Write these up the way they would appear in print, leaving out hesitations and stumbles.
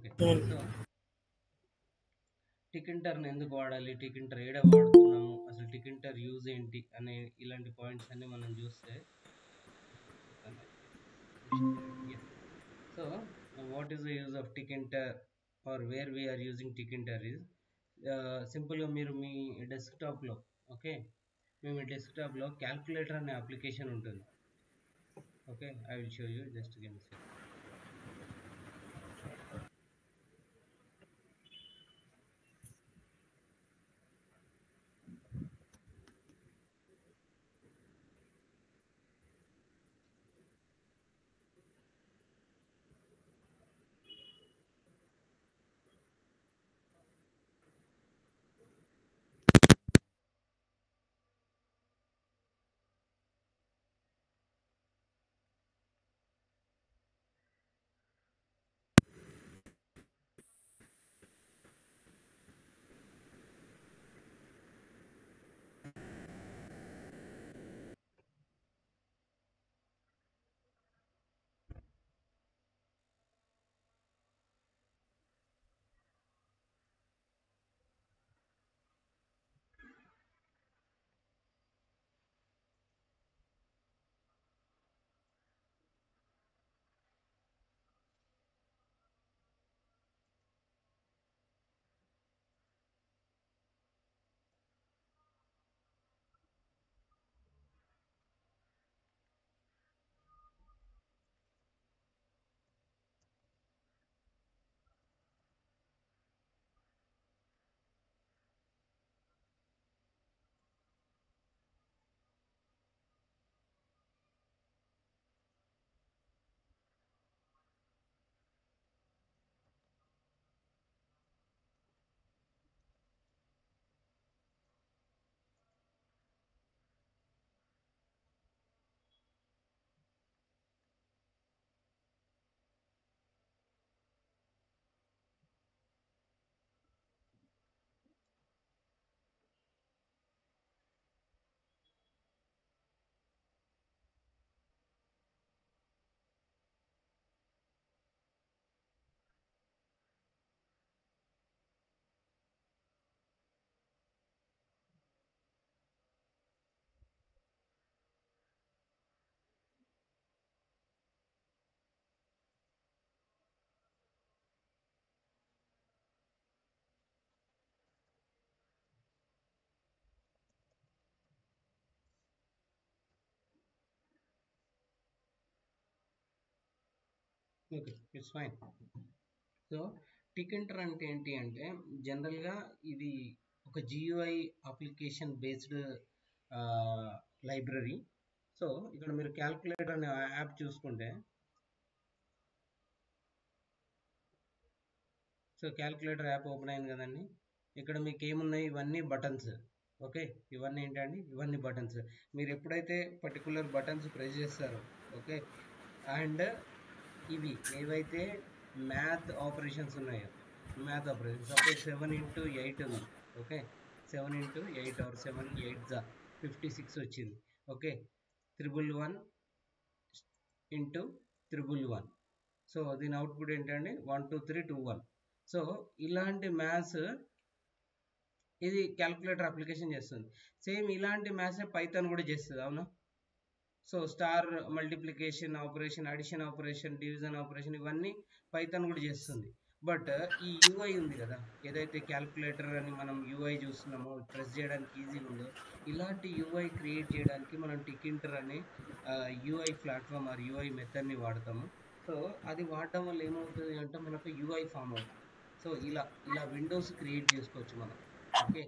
Okay. So టికింటర్ని ఎందుకు వాడాలి, టికింటర్ ఏడ వాడుతున్నాము, అసలు టికింటర్ యూజ్ ఏంటి అనే ఇలాంటి పాయింట్స్ అన్ని మనం చూస్తే so what is the use of Tkinter or where we are using Tkinter is సింపుల్గా మీరు మీ డెస్క్టాప్లో, ఓకే, మేము మీ డెస్క్టాప్లో క్యాల్కులేటర్ అనే అప్లికేషన్ ఉంటుంది. Okay, I will show you, just give me second. Okay, it's fine. So Tkinter అంటే ఏంటి అంటే జనరల్గా ఇది ఒక GUI application based library. So ఇక్కడ మీరు క్యాల్కులేటర్ అనే యాప్ చూసుకుంటే, సో క్యాల్కులేటర్ యాప్ ఓపెన్ అయింది కదండి. ఇక్కడ మీకు ఏమున్నాయి, ఇవన్నీ బటన్స్. ఓకే, ఇవన్నీ ఏంటండి, ఇవన్నీ బటన్స్. మీరు ఎప్పుడైతే పర్టికులర్ బటన్స్ ప్రెస్ చేస్తారో, ఓకే, అండ్ ఇవి ఏవైతే మ్యాథ్ ఆపరేషన్స్ ఉన్నాయో, మ్యాథ్ ఆపరేషన్ సపోజ్ 7 into 8 ఉంది. ఓకే, 7 into 8 ఆర్ 7 8 56 వచ్చింది. Okay, 111 into 111. సో దీని అవుట్పుట్ ఏంటండి, 1 2 3 2 1. సో ఇలాంటి మ్యాథ్స్ ఇది క్యాల్కులేటర్ అప్లికేషన్ చేస్తుంది. సేమ్ ఇలాంటి మ్యాథ్సే పైథాన్ కూడా చేస్తుంది, అవునా? So star multiplication operation, addition operation, division operation, ఇవన్నీ పైథాన్ కూడా చేస్తుంది. బట్ ఈ యూఐ ఉంది కదా, ఏదైతే క్యాల్కులేటర్ అని మనం యూఐ చూస్తున్నామో, ప్రెస్ చేయడానికి ఈజీగా ఉందో, ఇలాంటి యూఐ క్రియేట్ చేయడానికి మనం టికింటర్ అనే యూఐ ప్లాట్ఫామ్ ఆర్ యూఐ మెథడ్ని వాడతాము. సో అది వాడటం వల్ల ఏమవుతుంది అంటే మనకు యూఐ ఫామ్ అవుతుంది. సో ఇలా ఇలా విండోస్ క్రియేట్ చేసుకోవచ్చు మనం. ఓకే,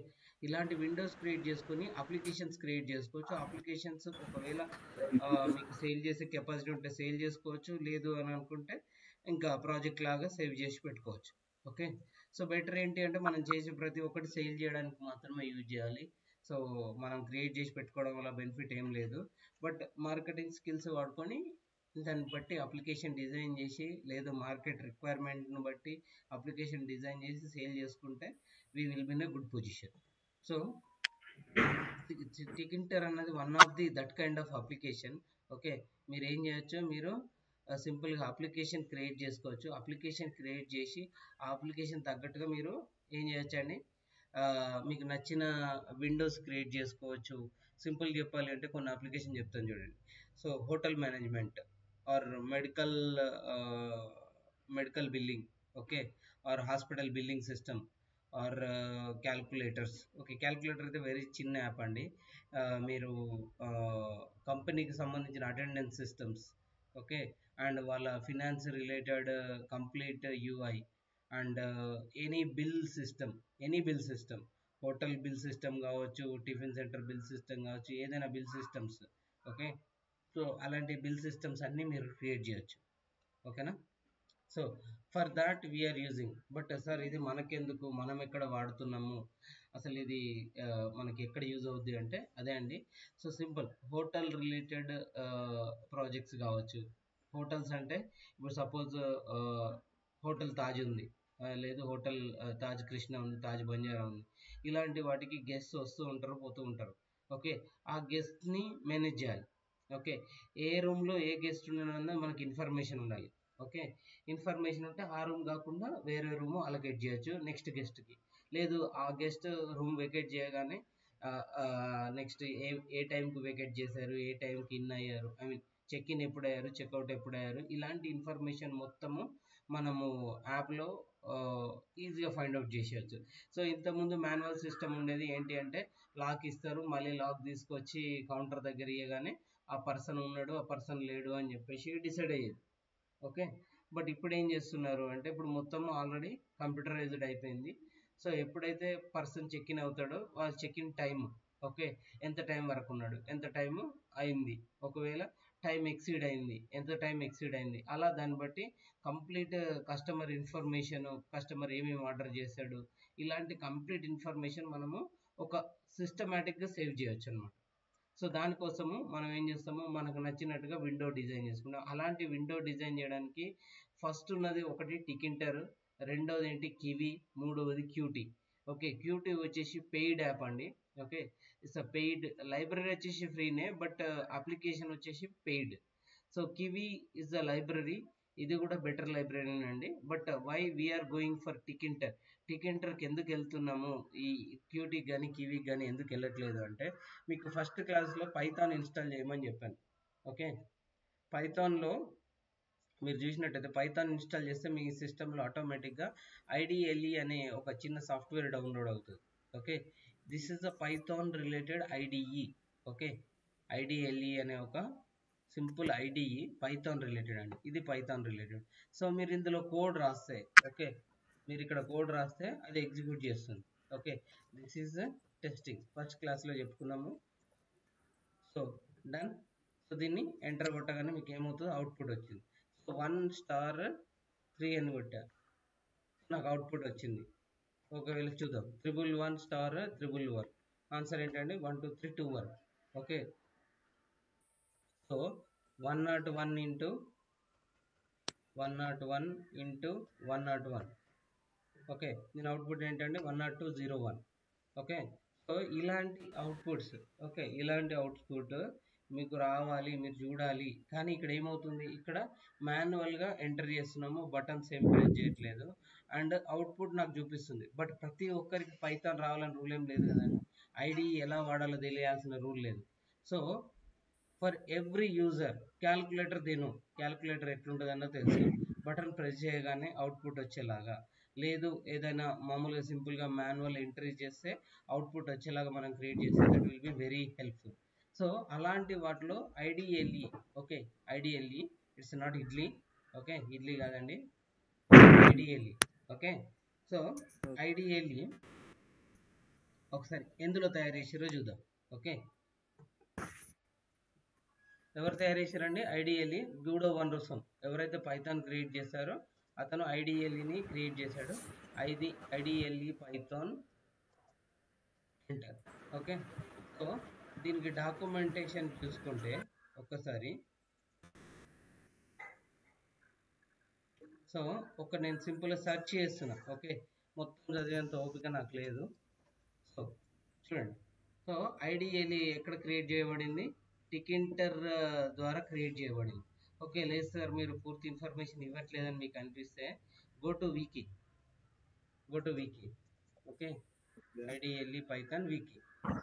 ఇలాంటి విండోస్ క్రియేట్ చేసుకొని అప్లికేషన్స్ క్రియేట్ చేసుకోవచ్చు. అప్లికేషన్స్ ఒకవేళ మీకు సేల్ చేసే కెపాసిటీ ఉంటే సేల్ చేసుకోవచ్చు, లేదు అని అనుకుంటే ఇంకా ప్రాజెక్ట్ లాగా సేవ్ చేసి పెట్టుకోవచ్చు. ఓకే, సో బెటర్ ఏంటి అంటే మనం చేసే ప్రతి ఒక్కటి సేల్ చేయడానికి మాత్రమే యూజ్ చేయాలి. సో మనం క్రియేట్ చేసి పెట్టుకోవడం వల్ల బెనిఫిట్ ఏం లేదు. బట్ మార్కెటింగ్ స్కిల్స్ వాడుకొని దాన్ని బట్టి అప్లికేషన్ డిజైన్ చేసి, లేదా మార్కెట్ రిక్వైర్మెంట్ను బట్టి అప్లికేషన్ డిజైన్ చేసి సేల్ చేసుకుంటే we will be in a good position. So Tkinter అన్నది one of the that kind of application. Okay, మీరు ఏం చేయొచ్చు, మీరు సింపుల్గా అప్లికేషన్ క్రియేట్ చేసుకోవచ్చు. అప్లికేషన్ క్రియేట్ చేసి ఆ అప్లికేషన్ తగ్గట్టుగా మీరు ఏం చేయొచ్చండి, మీకు నచ్చిన విండోస్ క్రియేట్ చేసుకోవచ్చు. సింపుల్ చెప్పాలి అంటే కొన్ని అప్లికేషన్ చెప్తాను చూడండి. So hotel management or medical billing, okay, or hospital billing system or calculators. Okay, calculator అయితే వెరీ చిన్న యాప్ అండి. మీరు కంపెనీకి సంబంధించిన అటెండెన్స్ సిస్టమ్స్, ఓకే, అండ్ వాళ్ళ finance related complete UI and any bill system, hotel bill system కావచ్చు, tiffin centre bill system కావచ్చు, ఏదైనా బిల్ సిస్టమ్స్. ఓకే, సో అలాంటి బిల్ సిస్టమ్స్ అన్నీ మీరు క్రియేట్ చేయొచ్చు. ఓకేనా. So for that we're using, but sir ఇది మనకెందుకు, మనం ఎక్కడ వాడుతున్నాము, అసలు ఇది మనకి ఎక్కడ యూజ్ అవుద్ది అంటే అదే అండి. So simple hotel related projects కావచ్చు. హోటల్స్ అంటే ఇప్పుడు సపోజ్ హోటల్ తాజ్ ఉంది, లేదు హోటల్ తాజ్ కృష్ణ ఉంది, తాజ్ బంజారా ఉంది. ఇలాంటి వాటికి గెస్ట్ వస్తూ ఉంటారు, పోతూ ఉంటారు. ఓకే, ఆ గెస్ట్ని మేనేజ్ చేయాలి. ఓకే, ఏ రూమ్లో ఏ గెస్ట్ ఉన్నాడన్నది మనకి ఇన్ఫర్మేషన్ ఉండాలి. ఓకే, ఇన్ఫర్మేషన్ ఉంటే ఆ రూమ్ కాకుండా వేరే రూమ్ అలొకేట్ చేయొచ్చు నెక్స్ట్ గెస్ట్కి. లేదు ఆ గెస్ట్ రూమ్ వెకేట్ చేయగానే నెక్స్ట్ ఏ టైంకి వెకేట్ చేశారు, ఏ టైంకి ఇన్ అయ్యారు, ఐ మీన్ చెక్ ఇన్ ఎప్పుడు అయ్యారు, చెక్అవుట్ ఎప్పుడు అయ్యారు, ఇలాంటి ఇన్ఫర్మేషన్ మొత్తము మనము యాప్లో ఈజీగా ఫైండ్ అవుట్ చేసేయచ్చు. సో ఇంతకుముందు మాన్యువల్ సిస్టమ్ ఉండేది, ఏంటి అంటే లాక్ ఇస్తారు, మళ్ళీ లాక్ తీసుకొచ్చి కౌంటర్ దగ్గర ఇవ్వగానే ఆ పర్సన్ ఉన్నాడు, ఆ పర్సన్ లేడు అని చెప్పేసి డిసైడ్ అయ్యేది. ఓకే, బట్ ఇప్పుడు ఏం చేస్తున్నారు అంటే ఇప్పుడు మొత్తం ఆల్రెడీ కంప్యూటరైజ్డ్ అయిపోయింది. సో ఎప్పుడైతే పర్సన్ చెక్ ఇన్ అవుతాడో వాళ్ళ చెక్ ఇన్ టైం, ఓకే, ఎంత టైం వరకు ఉన్నాడు, ఎంత టైం అయింది, ఒకవేళ టైం ఎక్సీడ్ అయింది, ఎంత టైం ఎక్సీడ్ అయింది, అలా దాన్ని బట్టి కంప్లీట్ కస్టమర్ ఇన్ఫర్మేషన్, కస్టమర్ ఏమేమి ఆర్డర్ చేశాడు, ఇలాంటి కంప్లీట్ ఇన్ఫర్మేషన్ మనము ఒక సిస్టమేటిక్గా సేవ్ చేయొచ్చు అనమాట. సో దానికోసము మనం ఏం చేస్తాము, మనకు నచ్చినట్టుగా విండో డిజైన్ చేసుకుంటాం. అలాంటి విండో డిజైన్ చేయడానికి ఫస్ట్ ఉన్నది ఒకటి టికింటర్, రెండవది ఏంటి కివి, మూడవది క్యూటీ. ఓకే, క్యూటీ వచ్చేసి పెయిడ్ యాప్ అండి. Okay, it's a paid, library వచ్చేసి ఫ్రీనే, బట్ అప్లికేషన్ వచ్చేసి paid. So Kivy is a library, ఇది కూడా బెటర్ లైబ్రరీ అండి. But why we are going for Tkinter, టికింటర్కి ఎందుకు వెళ్తున్నాము, ఈ క్యూటీకి కానీ కివీకి కానీ ఎందుకు వెళ్ళట్లేదు అంటే, మీకు ఫస్ట్ క్లాస్లో పైథాన్ ఇన్స్టాల్ చేయమని చెప్పాను. ఓకే, పైథాన్లో మీరు చూసినట్టయితే పైథాన్ ఇన్స్టాల్ చేస్తే మీ సిస్టంలో ఆటోమేటిక్గా ఐడిఎల్ఈ అనే ఒక చిన్న సాఫ్ట్వేర్ డౌన్లోడ్ అవుతుంది. Okay, this is the Python related IDE. Okay, IDLE అనే ఒక సింపుల్ ఐడిఈ పైథాన్ రిలేటెడ్ అండి, ఇది పైథాన్ రిలేటెడ్. సో మీరు ఇందులో కోడ్ రాస్తే, ఓకే, మీరు ఇక్కడ కోడ్ రాస్తే అది ఎగ్జిక్యూట్ చేస్తుంది. Okay, this is testing, first క్లాస్లో చెప్పుకున్నాము. So done. సో దీన్ని ఎంటర్ కొట్టగానే మీకు ఏమవుతుంది, అవుట్పుట్ వచ్చింది. సో 1*3 అని కొట్టా, నాకు అవుట్పుట్ వచ్చింది. ఒకవేళ చూద్దాం, 111*111, ఆన్సర్ ఏంటంటే 1 2 3 2 1. Okay, so 101 into 101 into 101. Okay, దీని అవుట్పుట్ ఏంటంటే 10201. ఓకే, సో ఇలాంటి అవుట్పుట్స్, ఓకే, ఇలాంటి అవుట్పుట్ మీకు రావాలి, మీరు చూడాలి. కానీ ఇక్కడ ఏమవుతుంది, ఇక్కడ మాన్యువల్గా ఎంటర్ చేస్తున్నాము, బటన్స్ ఏం ప్రెస్ చేయట్లేదు, అండ్ అవుట్పుట్ నాకు చూపిస్తుంది. బట్ ప్రతి ఒక్కరికి పైథాన్ రావాలని రూల్ ఏం లేదు కదండి, ఐడి ఎలా వాడాలో తెలియాల్సిన రూల్ లేదు. So for every user calculator calculator ఎట్లుంటుందన్నో తెలుసు, బటన్ ప్రెస్ చేయగానే అవుట్పుట్ వచ్చేలాగా, లేదు ఏదైనా మామూలుగా సింపుల్గా మాన్యువల్ ఎంట్రీ చేస్తే అవుట్పుట్ వచ్చేలాగా మనం క్రియేట్ చేస్తే that will be very helpful. So అలాంటి వాటిలో IDLE, okay, IDLE, it's not idli, okay, idli కాదండి, ఐడిఎల్ఈ. ఓకే, సో ఐడిఎల్ఈ ఒకసారి ఎందులో తయారు చేసారో చూద్దాం. ఓకే, ఎవరు తయారు చేశారండి, ఐడిఎల్ఈ గూడో వన్ రూసం, ఎవరైతే పైథాన్ క్రియేట్ చేశారో అతను ఐడిఎల్ఈని క్రియేట్ చేశాడు. IDLE Python enter. Okay, so దీనికి డాక్యుమెంటేషన్ చూసుకుంటే ఒక్కసారి, సో నేను సింపుల్గా సెర్చ్ చేస్తున్నా. ఓకే, మొత్తం చదివేంత ఓపిక నాకు లేదు. సో చూడండి, సో ఐడిఎల్ఈ ఎక్కడ క్రియేట్ చేయబడింది, టికింటర్ ద్వారా క్రియేట్ చేయబడింది. ఓకే లేదు సార్ మీరు పూర్తి ఇన్ఫర్మేషన్ ఇవ్వట్లేదని మీకు అనిపిస్తే go to Wiki okay IDLE Python Wiki.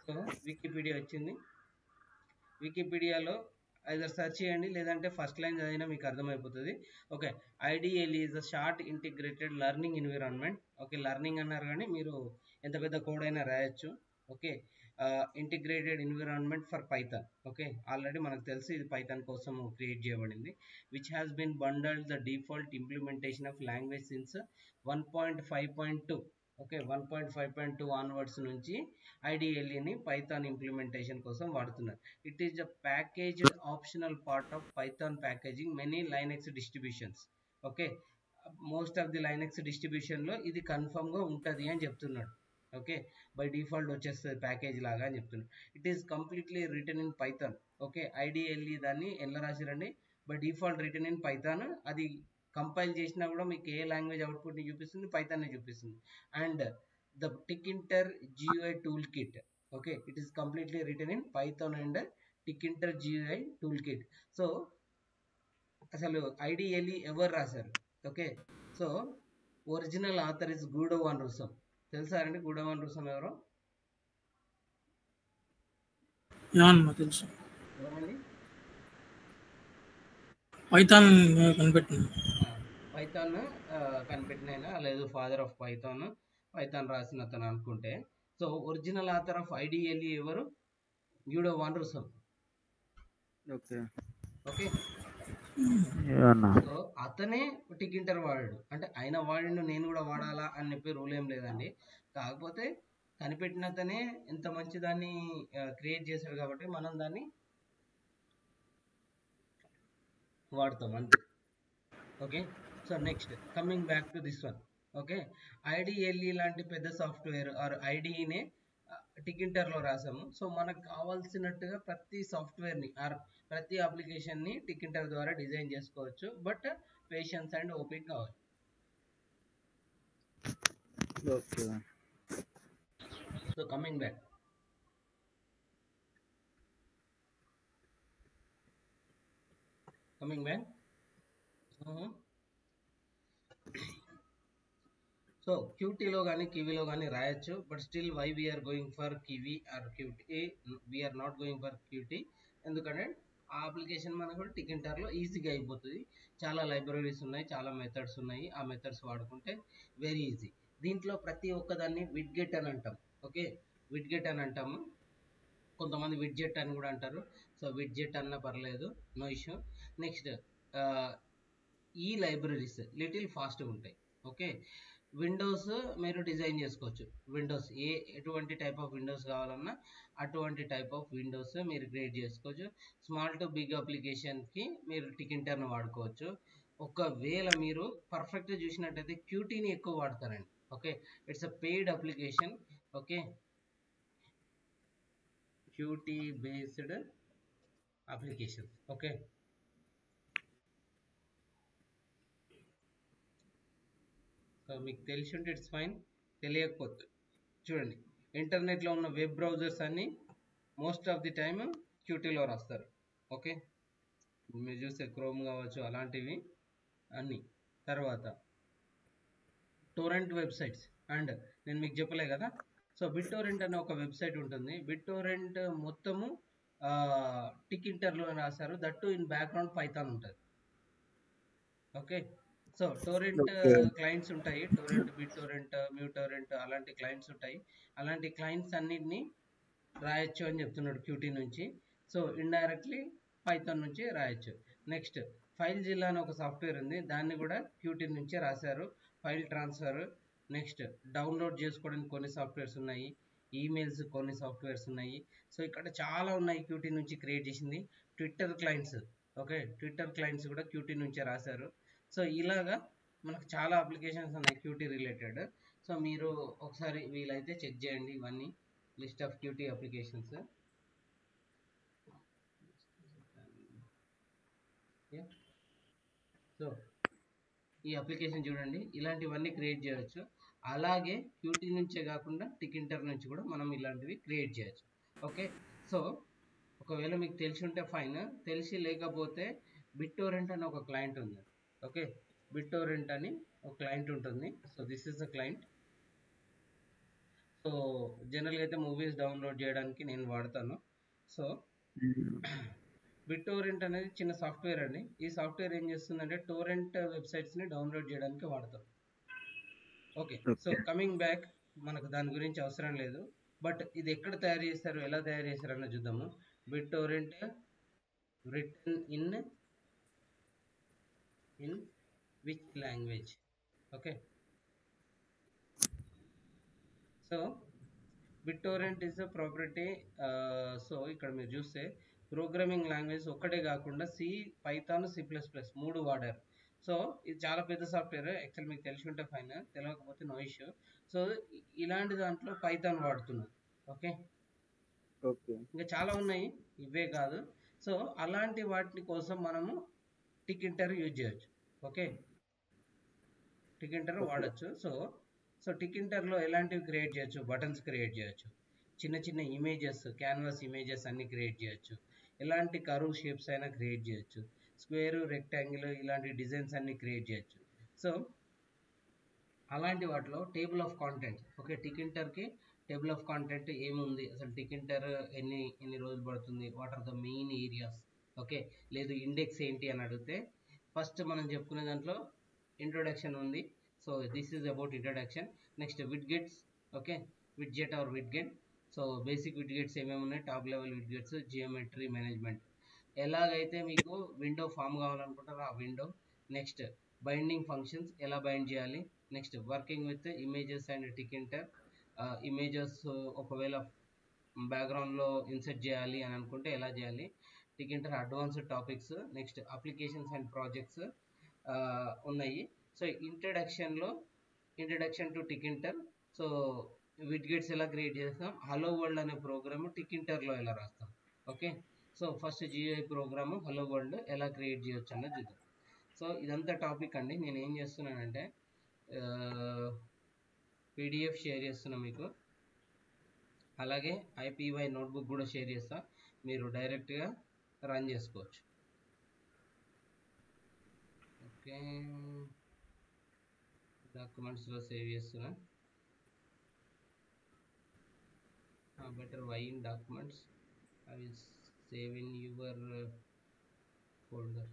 So Wikipedia వచ్చింది. వికీపీడియాలో ఐదర్ సెర్చ్ చేయండి లేదంటే ఫస్ట్ లైన్ చదివినా మీకు అర్థమైపోతుంది. Okay IDLE is a short integrated learning environment. Okay learning అన్నారు కానీ మీరు ఎంత పెద్ద కోడ్ అయినా రాయొచ్చు. Okay integrated environment for Python. Okay already మనకు తెలుసు ఇది పైథాన్ కోసం క్రియేట్ చేయబడింది. Which has been bundled the default implementation of language since 1.5.2. Okay 1.5.2 onwards నుంచి ఐడిఎల్ఈని పైథాన్ ఇంప్లిమెంటేషన్ కోసం వాడుతున్నారు. It is a packaged optional part of Python packaging many Linux distributions. Okay most of the Linux డిస్ట్రిబ్యూషన్లో ఇది కన్ఫర్మ్గా ఉంటుంది అని చెప్తున్నాడు. ఓకే బై డిఫాల్ట్ వచ్చేస్తుంది ప్యాకేజ్ లాగా అని చెప్తున్నాడు. It is completely written in Python. Okay IDLE దాన్ని ఎలా రాసిరండి by default written in Python. అది కంపైల్ చేసినా కూడా మీకు ఏ లాంగ్వేజ్ అవుట్పుట్ని చూపిస్తుంది పైథాన్ని చూపిస్తుంది. And the Tkinter GUI toolkit. Okay it is completely written in Python and Tkinter GUI toolkit. So అసలు ఐడిఎల్ఈ ఎవరు రాశారు? Okay so original author is Guido van Rossum. తెలుసా అండి గూడో వాన్ రూసమ్ ఎవరో? తెలుసు. ఎవరండి? పైథాన్ కనిపెట్టిన లేదు ఫాదర్ ఆఫ్ పైథాన్ రాసిన అతను అనుకుంటే. So original author of IDLE ఎవరు? Guido van Rossum. Okay so అతనే టికింటర్ వాడాడు. అంటే ఆయన వాడిండు నేను కూడా వాడాలా అని చెప్పి రూల్ ఏం లేదండి. కాకపోతే కనిపెట్టిన అతనే ఎంత మంచి దాన్ని క్రియేట్ చేశాడు కాబట్టి మనం దాన్ని వాడతాం అంతే. Okay so next coming back to this one. Okay IDLE లాంటి పెద్ద సాఫ్ట్వేర్ ఆర్ ఐడిఈనే టికింటర్లో రాసాము. సో మనకు కావాల్సినట్టుగా ప్రతి సాఫ్ట్వేర్ని ఆర్ ప్రతి అప్లికేషన్ని టికింటర్ ద్వారా డిజైన్ చేసుకోవచ్చు. బట్ పేషెన్స్ అండ్ ఓపిక కావాలి. సో కమింగ్ బ్యాక్ సో క్యూటీలో కానీ కివీలో కానీ రాయొచ్చు. But still why we are going for Kivy or Qt, we're not going for Qt. ఎందుకంటే ఆ అప్లికేషన్ మనకు టికింటర్లో ఈజీగా అయిపోతుంది. చాలా లైబ్రరీస్ ఉన్నాయి, చాలా మెథడ్స్ ఉన్నాయి. ఆ మెథడ్స్ వాడుకుంటే వెరీ ఈజీ. దీంట్లో ప్రతి ఒక్కదాన్ని విడ్గెట్ అని అంటాం. ఓకే విడ్గెట్ అని అంటాము. కొంతమంది విడ్జెట్ అని కూడా అంటారు. సో విడ్జెట్ అన్న పర్లేదు, నో ఇష్యూ. నెక్స్ట్ ఈ లైబ్రరీస్ లిటిల్ ఫాస్ట్గా ఉంటాయి. ఓకే విండోస్ మీరు డిజైన్ చేసుకోవచ్చు. విండోస్ ఎటువంటి టైప్ ఆఫ్ విండోస్ కావాలన్నా అటువంటి టైప్ ఆఫ్ విండోస్ మీరు క్రియేట్ చేసుకోవచ్చు. స్మాల్ టు బిగ్ అప్లికేషన్కి మీరు టికింటర్ను వాడుకోవచ్చు. ఒకవేళ మీరు పర్ఫెక్ట్గా చూసినట్టయితే క్యూటీని ఎక్కువ వాడతారండి. Okay it's a paid application. Okay Qt based application. Okay so మీకు తెలిసి ఉంటే ఇట్స్ ఫైన్, తెలియకపోతే చూడండి ఇంటర్నెట్లో ఉన్న వెబ్ బ్రౌజర్స్ అన్నీ మోస్ట్ ఆఫ్ ది టైమ్ క్యూటీలో రాస్తారు. ఓకే మీరు చూస్తే క్రోమ్ కావచ్చు అలాంటివి అన్నీ. తర్వాత టోరెంట్ వెబ్సైట్స్. అండ్ నేను మీకు చెప్పలే కదా, సో బిట్టోరెంట్ అనే ఒక వెబ్సైట్ ఉంటుంది. బిట్టోరెంట్ మొత్తము టికింటర్లో రాశారు. దట్టు ఇన్ బ్యాక్గ్రౌండ్ పైథాన్ ఉంటుంది. ఓకే సో టోరెంట్ క్లయింట్స్ ఉంటాయి. టోరెంట్, బిట్టోరెంట్, మ్యూటోరెంట్ అలాంటి క్లయింట్స్ ఉంటాయి. అలాంటి క్లయింట్స్ అన్నిటిని రాయొచ్చు అని చెప్తున్నాడు క్యూటీ నుంచి. సో ఇండైరెక్ట్లీ పైథాన్ నుంచి రాయొచ్చు. నెక్స్ట్ ఫైల్ జిల్లా అని ఒక సాఫ్ట్వేర్ ఉంది, దాన్ని కూడా క్యూటీ నుంచే రాశారు. File transfer. నెక్స్ట్ డౌన్లోడ్ చేసుకోవడానికి కొన్ని సాఫ్ట్వేర్స్ ఉన్నాయి, ఈమెయిల్స్ కొన్ని సాఫ్ట్వేర్స్ ఉన్నాయి. సో ఇక్కడ చాలా ఉన్నాయి క్యూటీ నుంచి క్రియేట్ చేసింది. Twitter clients. Okay Twitter clients కూడా క్యూటీ నుంచే రాశారు. సో ఇలాగా మనకు చాలా అప్లికేషన్స్ ఉన్నాయి క్యూటీ రిలేటెడ్. సో మీరు ఒకసారి వీలైతే చెక్ చేయండి ఇవన్నీ list of Qt applications. So ఈ అప్లికేషన్ చూడండి, ఇలాంటివన్నీ క్రియేట్ చేయవచ్చు. అలాగే క్యూటీ నుంచే కాకుండా టికింటర్ నుంచి కూడా మనం ఇలాంటివి క్రియేట్ చేయొచ్చు. ఓకే సో ఒకవేళ మీకు తెలిసి ఉంటే ఫైన్, తెలిసి లేకపోతే BitTorrent అని ఒక క్లయింట్ ఉంది. ఓకే, BitTorrent అని ఒక క్లయింట్ ఉంటుంది. So this is the client. So జనరల్గా అయితే మూవీస్ డౌన్లోడ్ చేయడానికి నేను వాడతాను. సో BitTorrent అనేది చిన్న సాఫ్ట్వేర్ అండి. ఈ సాఫ్ట్వేర్ ఏం చేస్తుందంటే టోరెంట్ వెబ్సైట్స్ని డౌన్లోడ్ చేయడానికి వాడతాం. ఓకే, సో కమింగ్ బ్యాక్, మనకు దాని గురించి అవసరం లేదు. బట్ ఇది ఎక్కడ తయారు చేస్తారు, ఎలా తయారు చేస్తారు అన్న చూద్దాము. BitTorrent written in which language? Okay, so BitTorrent is a property. So ఇక్కడ మీరు చూస్తే ప్రోగ్రామింగ్ లాంగ్వేజ్ ఒక్కటే కాకుండా సి, పైథాన్, C++ మూడు వాడారు. సో ఇది చాలా పెద్ద సాఫ్ట్వేర్. యాక్చువల్ మీకు తెలిసి ఉంటే ఫైన్, తెలియకపోతే నో ఇష్యూ. సో ఇలాంటి దాంట్లో పైథాన్ వాడుతున్నారు. ఓకే, ఇంకా చాలా ఉన్నాయి, ఇవే కాదు. సో అలాంటి వాటి కోసం మనము టికింటర్ యూజ్ చేయొచ్చు. ఓకే, టికింటర్ వాడచ్చు. సో టికింటర్లో ఎలాంటివి క్రియేట్ చేయొచ్చు, బటన్స్ క్రియేట్ చేయొచ్చు, చిన్న చిన్న ఇమేజెస్, క్యాన్వాస్ ఇమేజెస్ అన్ని క్రియేట్ చేయొచ్చు, ఎలాంటి కర్వ్ షేప్స్ అయినా క్రియేట్ చేయొచ్చు, స్క్వేర్, రెక్టాంగిల్ ఇలాంటి డిజైన్స్ అన్ని క్రియేట్ చేయొచ్చు. సో అలాంటి వాటిలో టేబుల్ ఆఫ్ కాంటెంట్. ఓకే, టికింటర్కి టేబుల్ ఆఫ్ కాంటెంట్ ఏముంది, అసలు టికింటర్ ఎన్ని రోజులు పడుతుంది, what are the main areas, okay, లేదు ఇండెక్స్ ఏంటి అని అడిగితే ఫస్ట్ మనం చెప్పుకునే దాంట్లో ఇంట్రొడక్షన్ ఉంది. So this is about introduction. Next widgets. Okay, widget or widget. So basic విడ్గెట్స్ ఏమేమి ఉన్నాయి, top level widgets, geometry management, ఎలాగైతే మీకు విండో ఫామ్ కావాలనుకుంటారో ఆ విండో. నెక్స్ట్ బైండింగ్ ఫంక్షన్స్, ఎలా బైండ్ చేయాలి. Next working with images and Tkinter. Images ఒకవేళ బ్యాక్గ్రౌండ్లో ఇన్సర్ట్ చేయాలి అని అనుకుంటే ఎలా చేయాలి. Tkinter advanced topics. Next applications and projects ఉన్నాయి. So introduction to Tkinter. So widgets ఎలా క్రియేట్ చేస్తాం, హలో వరల్డ్ అనే ప్రోగ్రామ్ టికింటర్లో ఎలా రాస్తాం. Okay, so first GUI program hello world ఎలా క్రియేట్ చేయొచ్చు అన్నది చూద్దాం. సో ఇదంతా టాపిక్ అండి. నేను ఏం చేస్తున్నానంటే PDF షేర్ చేస్తున్నా మీకు, అలాగే IPY నోట్బుక్ కూడా షేర్ చేస్తా, మీరు డైరెక్ట్గా రన్ చేసుకోవచ్చు. ఓకే, డాక్యుమెంట్స్లో సేవ్ చేస్తున్నా. Better why in documents, I will save in your folder.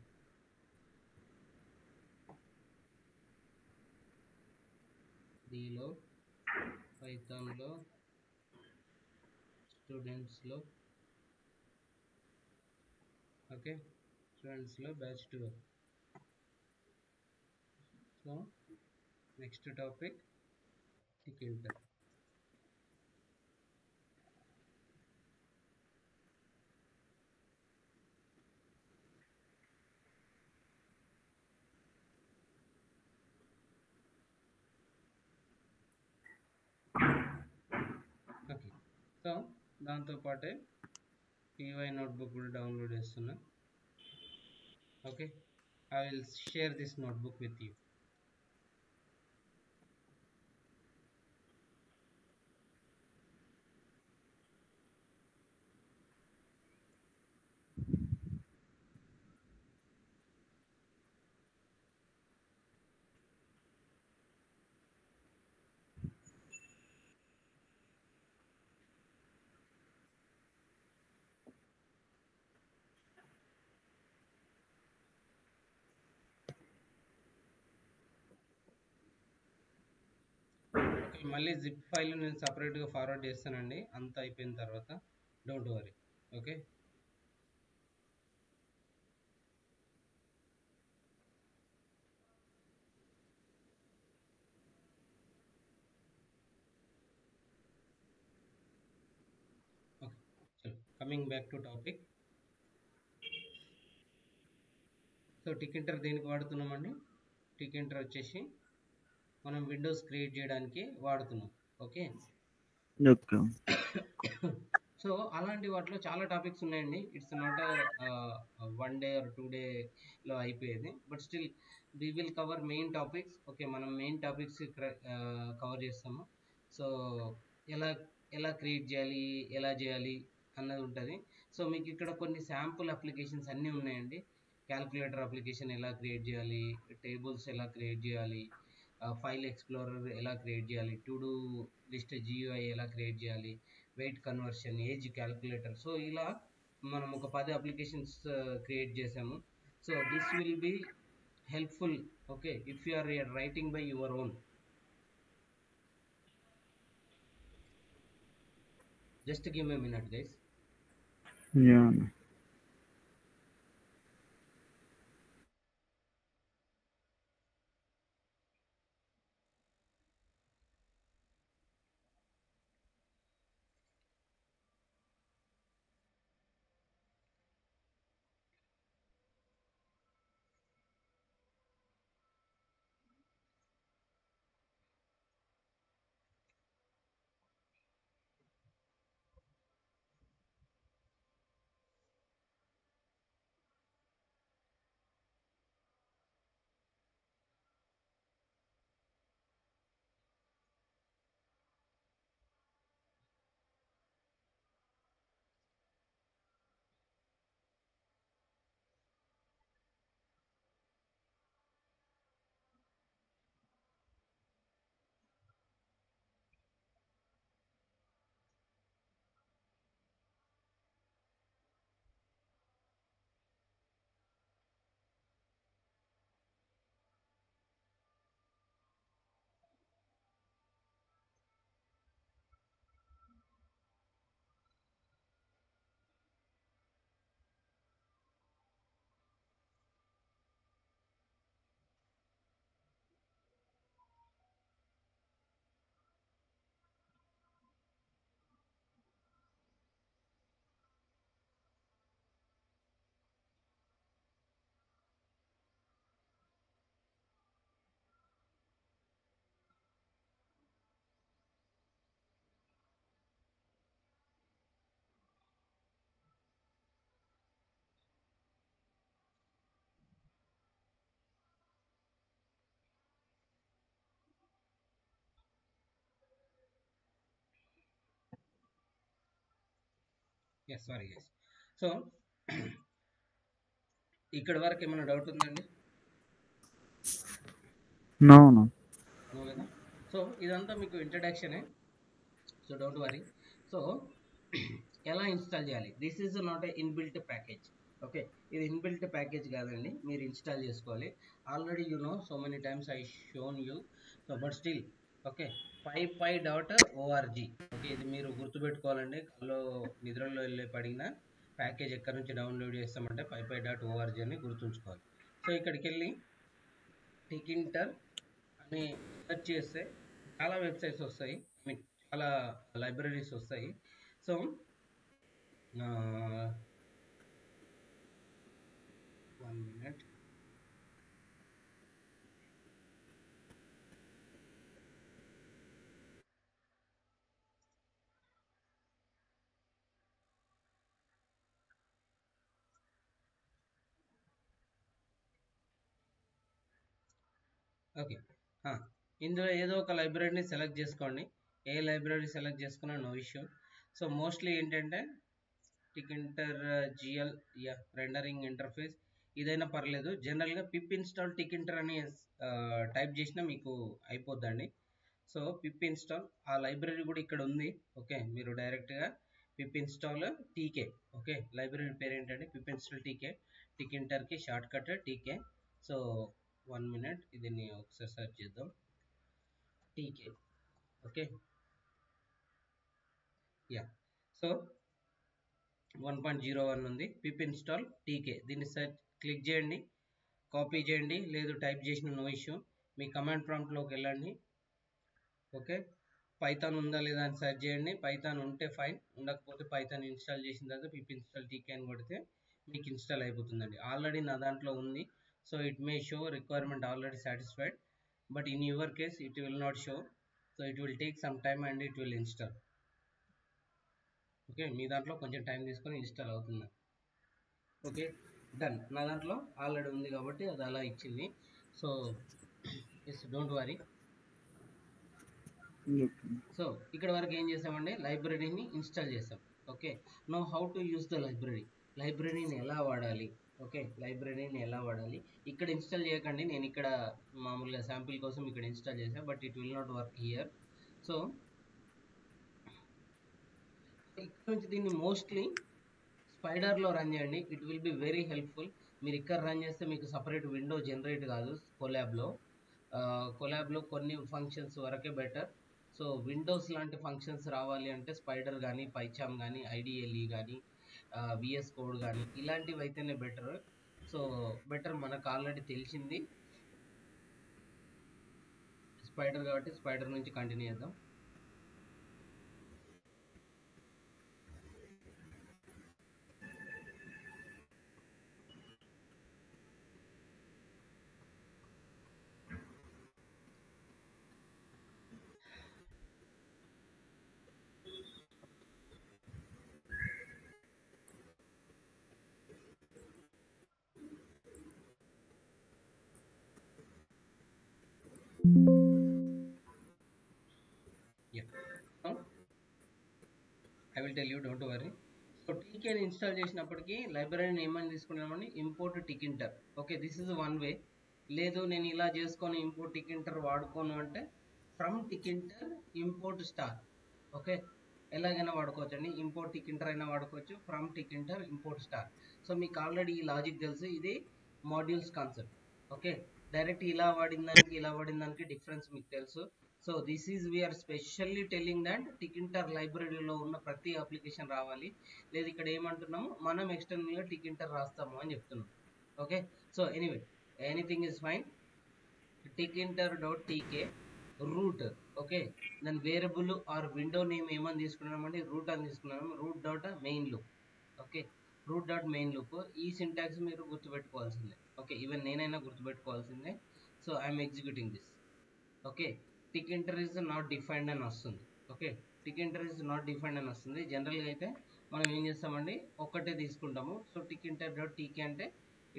దీలో పైథాన్లో స్టూడెంట్స్లో, ఓకే, స్టూడెంట్స్లో batch 2. So next topic Tkinter. Okay, so దాంతోపాటే PY నోట్బుక్ కూడా డౌన్లోడ్ చేస్తున్నా. Okay, I will share this notebook with you. మళ్ళీ జిప్ ఫైల్ నేను సపరేట్గా ఫార్వర్డ్ చేస్తానండి అంతా అయిపోయిన తర్వాత, don't worry. Okay, coming back to topic. So Tkinter దేనికి వాడుతున్నామండి, టికింటర్ వచ్చేసి మనం విండోస్ క్రియేట్ చేయడానికి వాడుతున్నాం. ఓకే, సో అలాంటి వాటిలో చాలా టాపిక్స్ ఉన్నాయండి. ఇట్స్ నాట్ 1 day or 2 dayలో అయిపోయేది, but still we will cover main topics. Okay, మనం మెయిన్ టాపిక్స్ కవర్ చేస్తాము. సో ఎలా క్రియేట్ చేయాలి, ఎలా చేయాలి అన్నది ఉంటుంది. సో మీకు ఇక్కడ కొన్ని శాంపుల్ అప్లికేషన్స్ అన్నీ ఉన్నాయండి. క్యాల్కులేటర్ అప్లికేషన్ ఎలా క్రియేట్ చేయాలి, టేబుల్స్ ఎలా క్రియేట్ చేయాలి, ఫైల్ ఎక్స్ప్లోరర్ ఎలా క్రియేట్ చేయాలి, టు డూ లిస్ట్ GUI ఎలా క్రియేట్ చేయాలి, weight conversion, age calculator. So ఇలా మనం ఒక 10 అప్లికేషన్స్ క్రియేట్ చేసాము. So this will be helpful, okay, if you are writing by your own. Just give me a minute, guys. Yeah. Yes, sorry guys. So ఇక్కడ వరకు ఏమైనా doubt ఉందండి? No. No కదా. So ఇదంతా మీకు ఇంట్రడక్షనే, సో డోంట్ వరీ. సో ఎలా install చేయాలి, this is not a inbuilt package. Okay, ఇది ఇన్బిల్ట్ ప్యాకేజ్ కాదండి, మీరు ఇన్స్టాల్ చేసుకోవాలి. Already you know so many times I shown you. So but still okay, pipey.org. Okay, ఇది మీరు గుర్తుపెట్టుకోవాలండి. కల్లో నిద్రలో వెళ్ళే పడిన ప్యాకేజ్ ఎక్కడి నుంచి డౌన్లోడ్ చేస్తామంటే pipey.org అని గుర్తుంచుకోవాలి. సో ఇక్కడికి వెళ్ళి టికింటర్ అని సెర్చ్ చేస్తే చాలా వెబ్సైట్స్ వస్తాయి, మీకు చాలా లైబ్రరీస్ వస్తాయి. So 1 minute. ఓకే, ఇందులో ఏదో ఒక లైబ్రరీని సెలెక్ట్ చేసుకోండి. ఏ లైబ్రరీ సెలెక్ట్ చేసుకున్నా నో ఇష్యూ. సో మోస్ట్లీ ఏంటంటే టికింటర్ GL రెండరింగ్ ఇంటర్ఫేస్ ఇదైనా పర్లేదు. జనరల్గా పిప్ ఇన్స్టాల్ టికింటర్ అని టైప్ చేసినా మీకు అయిపోద్దండి. సో పిప్ ఇన్స్టాల్ ఆ లైబ్రరీ కూడా ఇక్కడ ఉంది. ఓకే, మీరు డైరెక్ట్గా pip install TK. Okay, library పేరు ఏంటంటే పిప్ ఇన్స్టాల్ TK. టికింటర్కి shortcut TK. So 1 minute, దీన్ని ఒకసారి సెర్చ్ చేద్దాం, TK. ఓకే, సో 1.01 ఉంది, పిప్ ఇన్స్టాల్ TK. దీన్ని క్లిక్ చేయండి, కాపీ చేయండి, లేదు టైప్ చేసిన నో ఇష్యూ. మీ కమాండ్ ప్రాంప్ట్లోకి వెళ్ళండి. ఓకే, పైథాన్ ఉందా లేదా అని సెర్చ్ చేయండి. పైథాన్ ఉంటే ఫైన్, ఉండకపోతే పైథాన్ ఇన్స్టాల్ చేసిన తర్వాత పిప్ ఇన్స్టాల్ TK అని కొడితే మీకు ఇన్స్టాల్ అయిపోతుందండి. ఆల్రెడీ నా దాంట్లో ఉంది. So it may show requirement already satisfied, but in your case it will not show. So it will take some time and it will install. Okay, మీ దాంట్లో కొంచెం టైం తీసుకొని ఇన్స్టాల్ అవుతుంది. Okay, done. నా దాంట్లో ఆల్రెడీ ఉంది కాబట్టి అది అలా ఇచ్చింది. So don't worry. సో ఇక్కడ వరకు ఏం చేసామండి, లైబ్రరీని ఇన్స్టాల్ చేసాం. Okay, know how to use the లైబ్రరీని ఎలా వాడాలి, ఓకే, లైబ్రరీని ఎలా వాడాలి. ఇక్కడ ఇన్స్టాల్ చేయకండి, నేను ఇక్కడ మామూలుగా శాంపిల్ కోసం ఇక్కడ ఇన్స్టాల్ చేశాను, but it will not work here. So ఇక్కడ నుంచి దీన్ని మోస్ట్లీ స్పైడర్లో రన్ చేయండి, it will be very helpful. మీరు ఇక్కడ రన్ చేస్తే మీకు సపరేట్ విండో జనరేట్ కాదు. కొలాబ్లో కొన్ని ఫంక్షన్స్ వరకే బెటర్. సో విండోస్ లాంటి ఫంక్షన్స్ రావాలి అంటే స్పైడర్ కానీ, పైచామ్ కానీ, ఐడిఎల్ఈ కానీ, విఎస్ కోడ్ కానీ ఇలాంటివి అయితేనే బెటర్. సో బెటర్, మనకు ఆల్రెడీ తెలిసింది స్పైడర్ కాబట్టి స్పైడర్ నుంచి కంటిన్యూ చేద్దాం. I will tell you, don't worry. So టీకేని ఇన్స్టాల్ చేసినప్పటికీ లైబ్రరీని ఏమని తీసుకున్నామని, import Tkinter. Okay, this is one way. లేదు నేను ఇలా చేసుకొని ఇంపోర్ట్ టికింటర్ వాడుకోను అంటే from Tkinter import star. Okay, ఎలాగైనా వాడుకోవచ్చు అండి, ఇంపోర్ట్ టికింటర్ అయినా వాడుకోవచ్చు, from Tkinter import star. So మీకు ఆల్రెడీ ఈ లాజిక్ తెలుసు, ఇది మాడ్యూల్స్ కాన్సెప్ట్. ఓకే, డైరెక్ట్ ఇలా వాడిన దానికి డిఫరెన్స్ మీకు తెలుసు. So this is we are specially telling that Tkinter లైబ్రరీలో ఉన్న ప్రతి అప్లికేషన్ రావాలి. లేదు ఇక్కడ ఏమంటున్నాము, మనం ఎక్స్టర్నల్గా టికింటర్ రాస్తాము అని చెప్తున్నాం. Okay, so anyway anything is fine. టికింటర్.tk రూట్. ఓకే, దాని వేరియబుల్ ఆర్ విండో నేమ్ ఏమని తీసుకున్నామంటే రూట్ అని తీసుకున్నాము. root.main loop. Okay, root.main loop. ఈ సింటాక్స్ మీరు గుర్తుపెట్టుకోవాల్సిందే. ఓకే, ఈవెన్ నేనైనా గుర్తుపెట్టుకోవాల్సిందే. So I'm executing this. Okay, Tkinter is not defined అని వస్తుంది. Okay, Tkinter is not defined అని వస్తుంది. జనరల్గా అయితే మనం ఏం చేస్తామండి, ఒక్కటే తీసుకుంటాము. సో టికింటర్.tk అంటే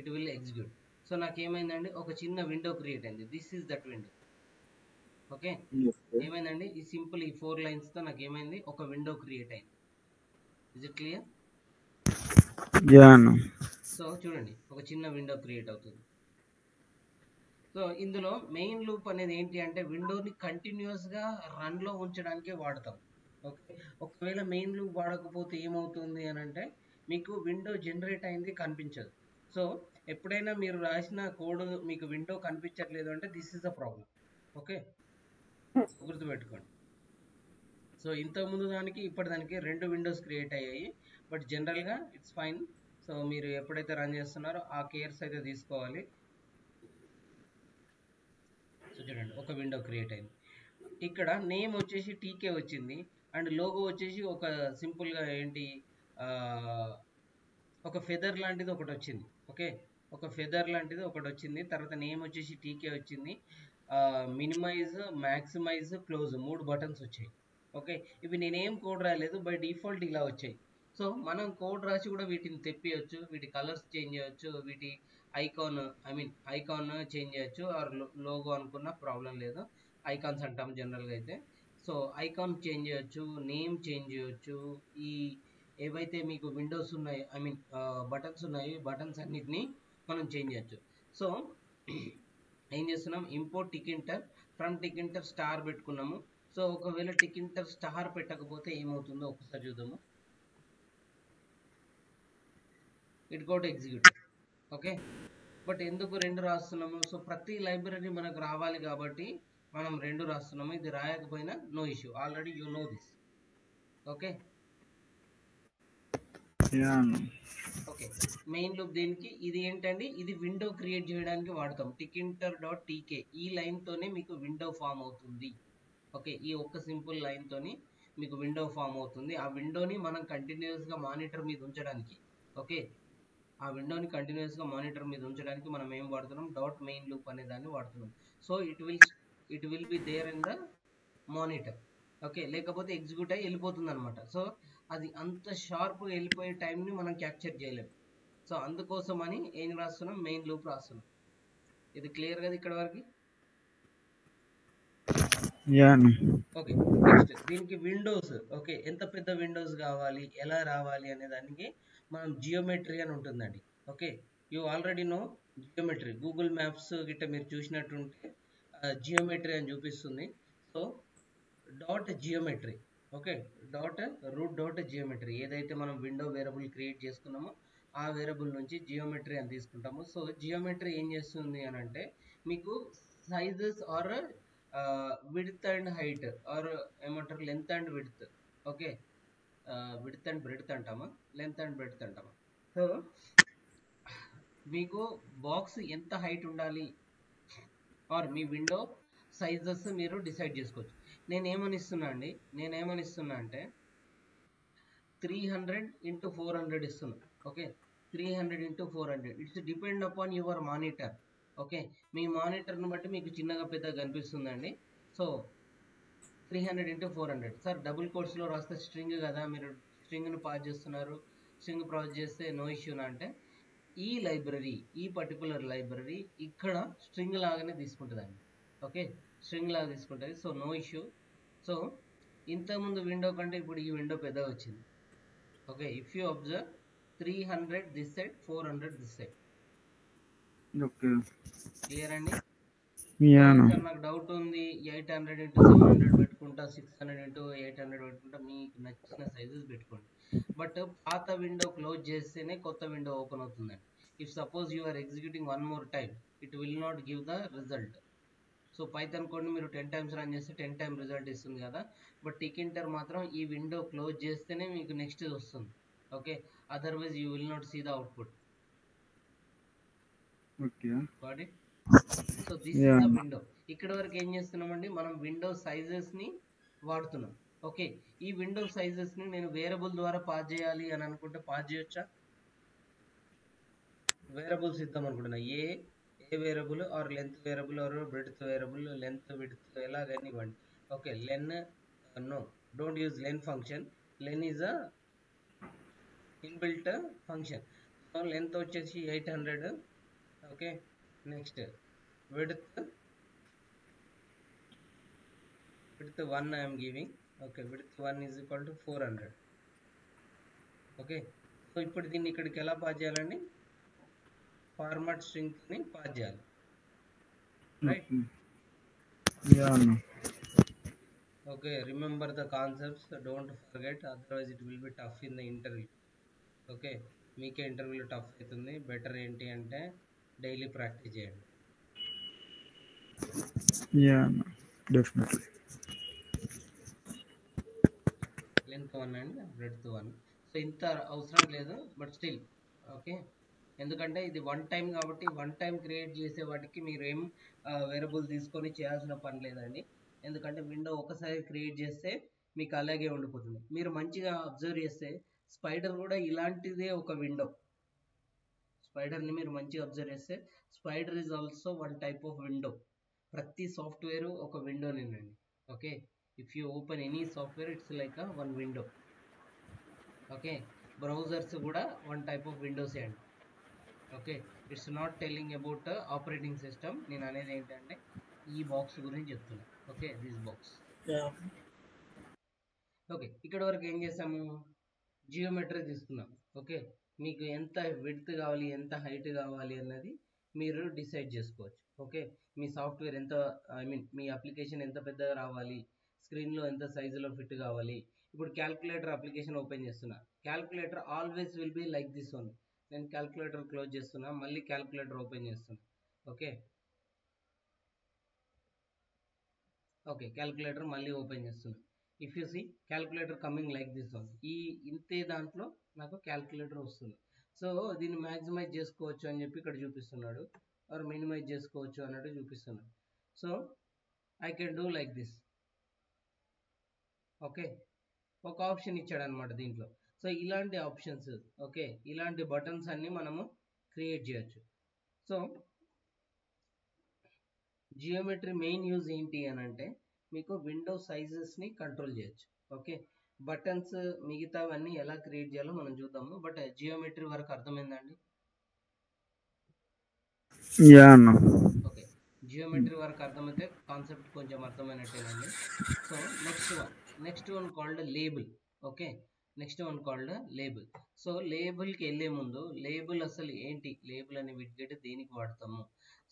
ఇట్ విల్ ఎగ్జిక్యూట్. సో నాకేమైందండి, ఒక చిన్న విండో క్రియేట్ అయింది. This is that window. Okay, ఏమైందండి, ఈ సింపుల్ ఈ 4 లైన్స్తో నాకు ఏమైంది, ఒక విండో క్రియేట్ అయింది. Is it clear? సో చూడండి, ఒక చిన్న విండో క్రియేట్ అవుతుంది. సో ఇందులో మెయిన్ లూప్ అనేది ఏంటి అంటే విండోని కంటిన్యూస్గా రన్లో ఉంచడానికే వాడతాం. ఓకే, ఒకవేళ మెయిన్ లూప్ వాడకపోతే ఏమవుతుంది అని అంటే మీకు విండో జనరేట్ అయింది కనిపించదు. సో ఎప్పుడైనా మీరు రాసిన కోడ్ మీకు విండో కనిపించట్లేదు అంటే this is the problem. Okay, గుర్తుపెట్టుకోండి. సో ఇంతకుముందు దానికి ఇప్పటిదానికి 2 విండోస్ క్రియేట్ అయ్యాయి, బట్ జనరల్గా ఇట్స్ ఫైన్. సో మీరు ఎప్పుడైతే రన్ చేస్తున్నారో ఆ కేర్స్ అయితే తీసుకోవాలి. సో చూడండి, ఒక విండో క్రియేట్ అయింది. ఇక్కడ నేమ్ వచ్చేసి టీకే వచ్చింది, అండ్ లోగో వచ్చేసి ఒక సింపుల్గా ఏంటి ఒక ఫెదర్ లాంటిది ఒకటి వచ్చింది. ఓకే, ఒక ఫెదర్ లాంటిది ఒకటి వచ్చింది. తర్వాత నేమ్ వచ్చేసి టీకే వచ్చింది. మినిమైజ్, మ్యాక్సిమైజ్, క్లోజ్ 3 బటన్స్ వచ్చాయి. ఓకే, ఇవి నేనేం కోడ్ రాయలేదు, బై డిఫాల్ట్ ఇలా వచ్చాయి. సో మనం కోడ్ రాసి కూడా వీటిని తెప్పియచ్చు, వీటి కలర్స్ చేంజ్ చేయొచ్చు, వీటి ఐకాన్ చేంజ్ చేయొచ్చు, ఆర్ లోగో అనుకున్న ప్రాబ్లం లేదు. ఐకాన్స్ అంటాం జనరల్గా అయితే. సో ఐకాన్ చేంజ్ చేయొచ్చు, నేమ్ చేంజ్ చేయొచ్చు, ఈ ఏవైతే మీకు విండోస్ ఉన్నాయి బటన్స్ ఉన్నాయి, బటన్స్ అన్నిటినీ మనం చేంజ్ చేయొచ్చు. సో ఏం చేస్తున్నాం, ఇంపోర్ట్ టికింటర్ ఫ్రమ్ టికింటర్ స్టార్ పెట్టుకున్నాము. సో ఒకవేళ టికింటర్ స్టార్ పెట్టకపోతే ఏమవుతుందో ఒకసారి చూద్దాము. It got execute. Okay, but ఎందుకు 2 రాస్తున్నాము, సో ప్రతి లైబ్రరీ మనకు రావాలి కాబట్టి మనం 2 రాస్తున్నాము. ఇది రాయకపోయినా no issue, already you know this. Okay, okay, main loop దీనికి ఇది ఏంటండి, ఇది విండో క్రియేట్ చేయడానికి వాడతాం. టికింటర్.tk ఈ లైన్తోనే మీకు విండో ఫామ్ అవుతుంది. ఓకే, ఈ ఒక్క సింపుల్ లైన్తోని మీకు విండో ఫామ్ అవుతుంది. ఆ విండోని మనం కంటిన్యూస్గా మానిటర్ మీద ఉంచడానికి, ఓకే, ఆ విండోని కంటిన్యూస్గా మానిటర్ మీద ఉంచడానికి మనం ఏం వాడుతున్నాం, .main loop అనే దాన్ని వాడుతున్నాం. So it will be there in the monitor. Okay, లేకపోతే ఎగ్జిక్యూట్ అయ్యి వెళ్ళిపోతుంది అనమాట. సో అది అంత షార్ప్గా వెళ్ళిపోయే టైంని మనం క్యాప్చర్ చేయలేము. సో అందుకోసం అని ఏం రాస్తున్నాం, మెయిన్ లూప్ రాస్తున్నాం. ఇది క్లియర్ కదా ఇక్కడ వరకు? ఓకే, నెక్స్ట్ దీనికి విండోస్. ఓకే, ఎంత పెద్ద విండోస్ కావాలి, ఎలా రావాలి అనే దానికి మనం జియోమెట్రీ అని ఉంటుందండి. Okay, you already know geometry. Google Maps గిట్ట మీరు చూసినట్టుంటే జియోమెట్రీ అని చూపిస్తుంది. So dot geometry, okay, dot root dot geometry, ఏదైతే మనం విండో వేరియబుల్ క్రియేట్ చేసుకున్నామో ఆ వేరియబుల్ నుంచి జియోమెట్రీ అని తీసుకుంటాము. సో జియోమెట్రీ ఏం చేస్తుంది అని అంటే మీకు sizes or width and height or ఏమంటారు length and width, okay, width and breadth అంటామా, లెంత్ అండ్ బ్రెడ్త్ అంటామా. సో మీకు బాక్స్ ఎంత హైట్ ఉండాలి ఆర్ మీ విండో సైజెస్ మీరు డిసైడ్ చేసుకోవచ్చు. నేనేమనిస్తున్నా అంటే 300 × 400 ఇస్తున్నా, okay, 300 × 400. It's depend upon your monitor, okay, మీ మానిటర్ను బట్టి మీకు చిన్నగా పెద్దగా కనిపిస్తుందండి. సో 300 × 400. సార్ డబుల్ కోట్స్లో రాస్తే స్ట్రింగ్ కదా, మీరు స్ట్రింగ్ను పాస్ చేస్తున్నారు, స్ట్రింగ్ పాస్ చేస్తే నో ఇష్యూనా అంటే ఈ లైబ్రరీ, ఈ పర్టికులర్ లైబ్రరీ ఇక్కడ స్ట్రింగ్ లాగానే తీసుకుంటుందండి, ఓకే, స్ట్రింగ్ లాగా తీసుకుంటుంది. So no issue. సో ఇంతకుముందు విండో కంటే ఇప్పుడు ఈ విండో పెద్దగా వచ్చింది, okay. If you observe 300 this side, 400 this side, Okay. Clear అండి. Yeah, no. సార్ నాకు డౌట్ ఉంది, 800 × 700 పెట్టుకుంటా, 600 × 800 పెట్టుకుంటా, మీకు నచ్చిన సైజెస్ పెట్టుకోండి. బట్ పాత విండో క్లోజ్ చేస్తేనే కొత్త విండో ఓపెన్ అవుతుందండి. If suppose you are executing 1 more time, it will not give the result. So Python కోడ్ని మీరు 10 times రన్ చేస్తే 10 time రిజల్ట్ ఇస్తుంది కదా, బట్ టికింటర్ మాత్రం ఈ విండో క్లోజ్ చేస్తేనే మీకు నెక్స్ట్ వస్తుంది, okay, otherwise you will not see the output. Okay. Got it. So this Yeah. Is the window. ఇక్కడ వరకు ఏం చేస్తున్నామండి, మనం విండో సైజెస్ ని వాడుతున్నాం, ఓకే. ఈ విండో సైజెస్ ని నేను వేరియబుల్ ద్వారా పాస్ చేయాలి అని అనుకుంటే పాస్ చేయొచ్చా? వేరియబుల్స్ ఇద్దాం అనుకుంటున్నా, a variable or length variable or breadth variable, length width ఎలాగని ఇవ్వండి, okay. Len, no, don't use len function. Len is a inbuilt function. So length వచ్చేసి 800, okay. Next width 1 I am giving, okay, width 1 is equal to 400, okay. So ఇప్పుడు దీన్ని ఇక్కడికి ఎలా pass చేయాలండి, format string ని pass చేయాలి, right. Yeah, no. Okay, remember the concepts, don't forget, otherwise it will B tough in the interview, okay. మీకే ఇంటర్వ్యూలో tough అవుతుంది. బెటర్ ఏంటి అంటే డైలీ ప్రాక్టీస్ చేయండి. Yeah, no. Definitely. Length 1 and breadth 1. So ఇంత అవసరం లేదు, బట్ స్టిల్, ఓకే, ఎందుకంటే ఇది 1 time కాబట్టి 1 time క్రియేట్ చేసే వాటికి మీరు ఏం వేరియబుల్ తీసుకొని చేయాల్సిన పని లేదండి. ఎందుకంటే విండో ఒకసారి క్రియేట్ చేస్తే మీకు అలాగే ఉండిపోతుంది. మీరు మంచిగా అబ్జర్వ్ చేస్తే స్పైడర్ కూడా ఇలాంటిదే ఒక విండో. స్పైడర్ని మీరు మంచిగా అబ్జర్వ్ చేస్తే spider is also 1 type of window. ప్రతి సాఫ్ట్వేర్ ఒక విండోనేనండి, okay. If you open any software it's like a 1 window, okay. Browsers కూడా 1 type ఆఫ్ విండోసే అండి, okay. It's not telling about operating system. నేను అనేది ఏంటంటే ఈ బాక్స్ గురించి చెప్తున్నా, okay, this box, Yeah. Okay. ఇక్కడ వరకు ఏం చేసాము, జియోమెట్రీ తీసుకున్నాం, ఓకే. మీకు ఎంత విడ్త్ కావాలి, ఎంత హైట్ కావాలి అన్నది మీరు డిసైడ్ చేసుకోవచ్చు, ఓకే. మీ సాఫ్ట్వేర్ ఎంత, ఐ మీన్ మీ అప్లికేషన్ ఎంత పెద్దగా రావాలి, స్క్రీన్లో ఎంత సైజులో ఫిట్ కావాలి. ఇప్పుడు క్యాల్కులేటర్ అప్లికేషన్ ఓపెన్ చేస్తున్నా, calculator always will be like this only. నేను క్యాల్కులేటర్ క్లోజ్ చేస్తున్నా, మళ్ళీ క్యాల్కులేటర్ ఓపెన్ చేస్తున్నా, ఓకే, ఓకే. క్యాల్కులేటర్ మళ్ళీ ఓపెన్ చేస్తున్నా. If you see calculator coming like this only. ఈ ఇంతే దాంట్లో నాకు క్యాల్కులేటర్ వస్తుంది. సో దీన్ని మ్యాక్సిమైజ్ చేసుకోవచ్చు అని చెప్పి ఇక్కడ చూపిస్తున్నాడు, ఆర్ మినిమైజ్ చేసుకోవచ్చు అన్నట్టు చూపిస్తున్నాడు. So I can do like this, okay. ఒక ఆప్షన్ ఇచ్చాడు అనమాట దీంట్లో. సో ఇలాంటి ఆప్షన్స్, ఓకే, ఇలాంటి బటన్స్ అన్ని మనము క్రియేట్ చేయొచ్చు. సో జియోమెట్రీ మెయిన్ యూజ్ ఏంటి అని అంటే మీకు విండో సైజెస్ని కంట్రోల్ చేయొచ్చు, ఓకే. బటన్స్ మిగతావన్నీ ఎలా క్రియేట్ చేయాలో మనం చూద్దాము. బట్ జియోమెట్రీ వరకు అర్థమైందండి, Yeah, no. ఓకే. జియోమెట్రీ వరకు అర్థమైతే కాన్సెప్ట్ కొంచెం అర్థమైనట్టేనండి. So next one called label, okay. Next one called label. So లేబుల్కి వెళ్ళే ముందు లేబుల్ అసలు ఏంటి, లేబుల్ అనే విడ్గెట్ దేనికి వాడతాము,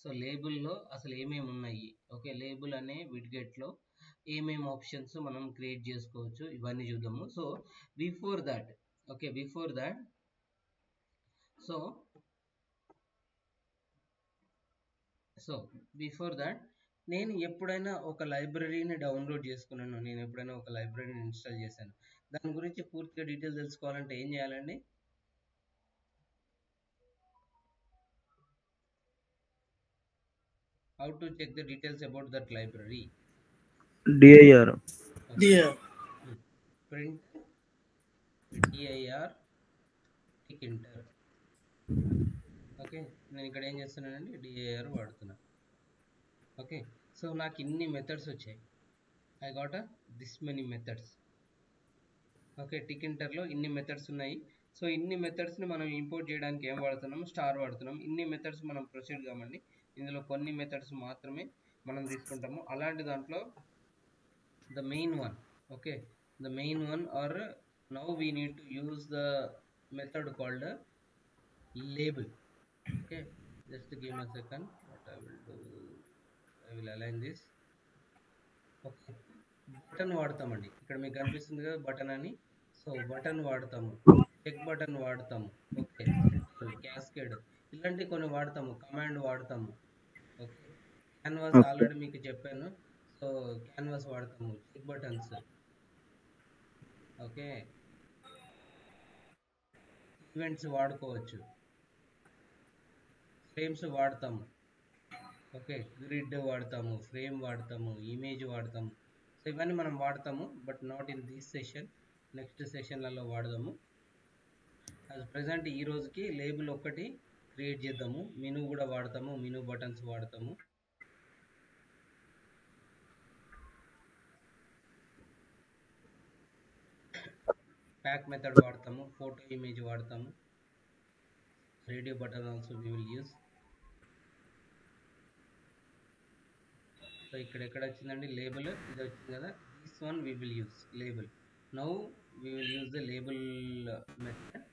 సో లేబుల్లో అసలు ఏమేమి ఉన్నాయి, ఓకే, లేబుల్ అనే విడ్గెట్లో ఏమేమి ఆప్షన్స్ మనం క్రియేట్ చేసుకోవచ్చు ఇవన్నీ చూద్దాము. So before that, okay, before that, so before that నేను ఎప్పుడైనా ఒక లైబ్రరీని డౌన్లోడ్ చేసుకున్నాను, నేను ఎప్పుడైనా ఒక లైబ్రరీని ఇన్స్టాల్ చేశాను, దాని గురించి పూర్తిగా డీటెయిల్స్ తెలుసుకోవాలంటే ఏం చేయాలండి? How to check the details about that library? DIR. DIR. Print DIR tick enter. Okay, నేను ఇక్కడ ఏం చేస్తున్నానండి, DIR వాడుతున్నా. ఓకే, సో నాకు ఇన్ని మెథడ్స్ వచ్చాయి, I got this many methods. Okay, టిక్ ఎంటర్లో ఇన్ని మెథడ్స్ ఉన్నాయి. సో ఇన్ని మెథడ్స్ని మనం ఇంపోర్ట్ చేయడానికి ఏం వాడుతున్నాం, స్టార్ వాడుతున్నాం. ఇన్ని మెథడ్స్ మనం ప్రొసీడ్ కామండి, ఇందులో కొన్ని మెథడ్స్ మాత్రమే మనం తీసుకుంటాము. అలాంటి దాంట్లో the main one, okay, the main one, or now we need to use the method called label. Okay, just give me a second, what I will do, I will align this. Okay, button వాడతామండి, ఇక్కడ మీకు కనిపిస్తుంది కదా button అని, so button వాడతాము, check button వాడతాము, okay, cascade ఇలాంటి కొన్ని వాడతాము, కమాండ్ వాడతాము. ఓకే, క్యాన్వాస్ ఆల్రెడీ మీకు చెప్పాను, సో క్యాన్వాస్ వాడతాము, చెక్ బటన్స్, ఓకే, ఈవెంట్స్ వాడుకోవచ్చు, ఫ్రేమ్స్ వాడతాము, ఓకే, గ్రిడ్ వాడతాము, ఫ్రేమ్ వాడతాము, ఇమేజ్ వాడతాము. సో ఇవన్నీ మనం వాడతాము, but not in this session, next సెషన్లలో వాడదాము. యాజ్ ప్రజెంట్ ఈ రోజుకి లేబుల్ ఒక్కటి క్రియేట్ చేద్దాము. మెనూ కూడా వాడతాము, మెనూ బటన్స్ వాడతాము. ప్యాక్ మెథడ్ వాడతాము, ఫోటో ఇమేజ్ వాడతాము, radio button also we will use. So ఇక్కడ ఎక్కడ వచ్చిందండి లేబుల్, ఇది వచ్చింది కదా, this one we will use label. Now we will use the label method.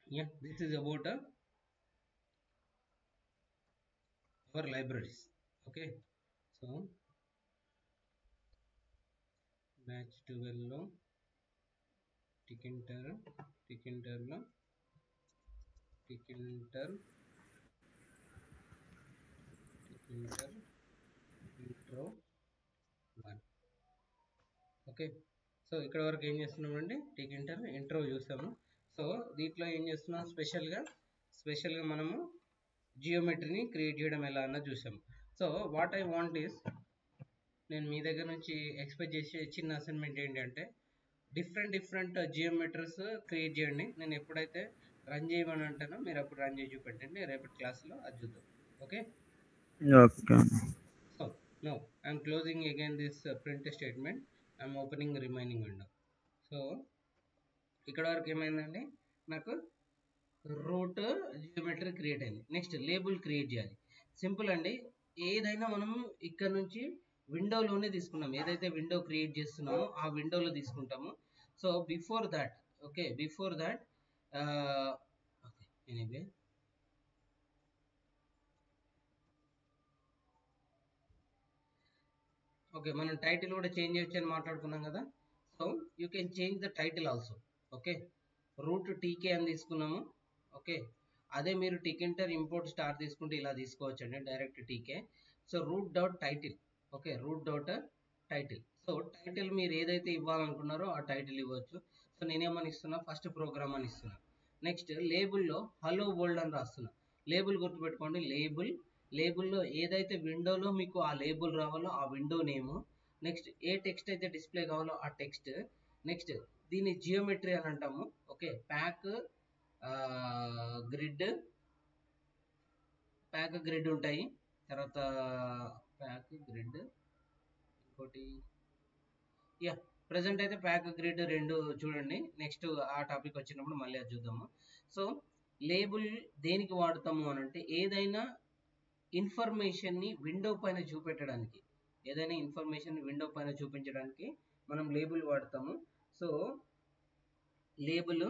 Yeah, this is about our libraries. Okay, so batch 12 లో tick enter లో tick enter intro 1. Okay, so ఇక్కడ వరకు ఏం చేస్తున్నామండి, టిక్ ఎంటర్ ఇంట్రో చూసాము. So దీంట్లో ఏం చేస్తున్నాం, స్పెషల్గా మనము జియోమెట్రీని క్రియేట్ చేయడం ఎలా అన్నది చూసాము. So what I want is, నేను మీ దగ్గర నుంచి ఎక్స్పెక్ట్ చేసే చిన్న అసైన్మెంట్ ఏంటంటే డిఫరెంట్ జియోమెట్రీస్ క్రియేట్ చేయండి. నేను ఎప్పుడైతే రన్ చేయమని అంటానో మీరు అప్పుడు రన్ చేసి చూపెట్టండి, రేపటి క్లాస్లో అది చూద్దాం. Okay, so no I'm closing again this print statement, I'm opening remaining window. So ఇక్కడ వరకు ఏమైందండి, నాకు రూట్ జియోమెట్రీ క్రియేట్ అయింది. నెక్స్ట్ లేబుల్ క్రియేట్ చేయాలి, సింపుల్ అండి. ఏదైనా మనం ఇక్కడ నుంచి విండోలోనే తీసుకున్నాం, ఏదైతే విండో క్రియేట్ చేస్తున్నామో ఆ విండోలో తీసుకుంటాము. So before that, okay, before that anyway okay, మనం టైటిల్ కూడా చేంజ్ చేయొచ్చు అని మాట్లాడుకున్నాం కదా. So you can change the title also. Okay, root TK అని తీసుకున్నాము. ఓకే, అదే మీరు టిక్ ఎంటర్ ఇంపోర్ట్ స్టార్ తీసుకుంటే ఇలా తీసుకోవచ్చు అండి, direct TK. So root dot title, okay, root dot title. So title మీరు ఏదైతే ఇవ్వాలనుకున్నారో ఆ టైటిల్ ఇవ్వచ్చు. సో నేనేమని ఇస్తున్నా, ఫస్ట్ ప్రోగ్రామ్ అని ఇస్తున్నా. నెక్స్ట్ లేబుల్లో హలో వరల్డ్ అని రాస్తున్నా. లేబుల్ గుర్తుపెట్టుకోండి. లేబుల్లో ఏదైతే విండోలో మీకు ఆ లేబుల్ రావాలో ఆ విండో నేము, నెక్స్ట్ ఏ టెక్స్ట్ అయితే డిస్ప్లే కావాలో ఆ టెక్స్ట్, నెక్స్ట్ దీన్ని జియోమెట్రీ అని అంటాము. ఓకే, ప్యాక్ గ్రిడ్ ఉంటాయి. తర్వాత ప్యాక్ గ్రిడ్ ఇంకోటి ప్రజెంట్ అయితే ప్యాక్ గ్రిడ్ 2 చూడండి. నెక్స్ట్ ఆ టాపిక్ వచ్చినప్పుడు మళ్ళీ అది చూద్దాము. సో లేబుల్ దేనికి వాడతాము అని అంటే ఏదైనా ఇన్ఫర్మేషన్ని విండో పైన చూపించడానికి మనం లేబుల్ వాడతాము. సో లేబుల్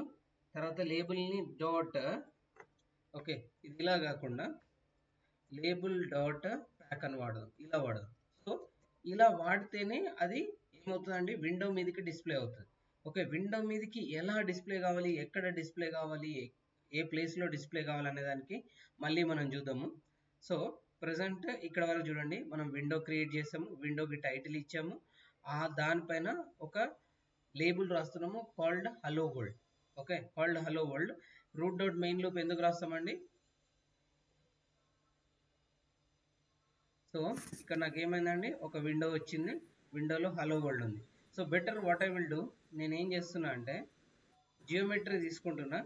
తర్వాత లేబుల్ని డాట్, ఓకే, ఇది ఇలా కాకుండా లేబుల్ డాట్ ప్యాక్ అని వాడదాం, ఇలా వాడదాం. సో ఇలా వాడితేనే అది ఏమవుతుందండి, విండో మీదకి డిస్ప్లే అవుతుంది. ఓకే, విండో మీదకి ఎలా డిస్ప్లే కావాలి, ఎక్కడ డిస్ప్లే కావాలి, ఏ ప్లేస్లో డిస్ప్లే కావాలి అనే దానికి మళ్ళీ మనం చూద్దాము. సో ప్రజెంట్ ఇక్కడ వరకు చూడండి, మనం విండో క్రియేట్ చేసాము, విండోకి టైటిల్ ఇచ్చాము, దానిపైన ఒక లేబుల్ రాస్తున్నాము called hello world. Okay, called hello world. Root dot main loop ఎందుకు రాస్తామండి? సో ఇక్కడ నాకు ఏమైందండి, ఒక విండో వచ్చింది, విండోలో హలో వరల్డ్ ఉంది. So better what I will do, నేను ఏం చేస్తున్నా అంటే జియోమెట్రీ తీసుకుంటున్నా.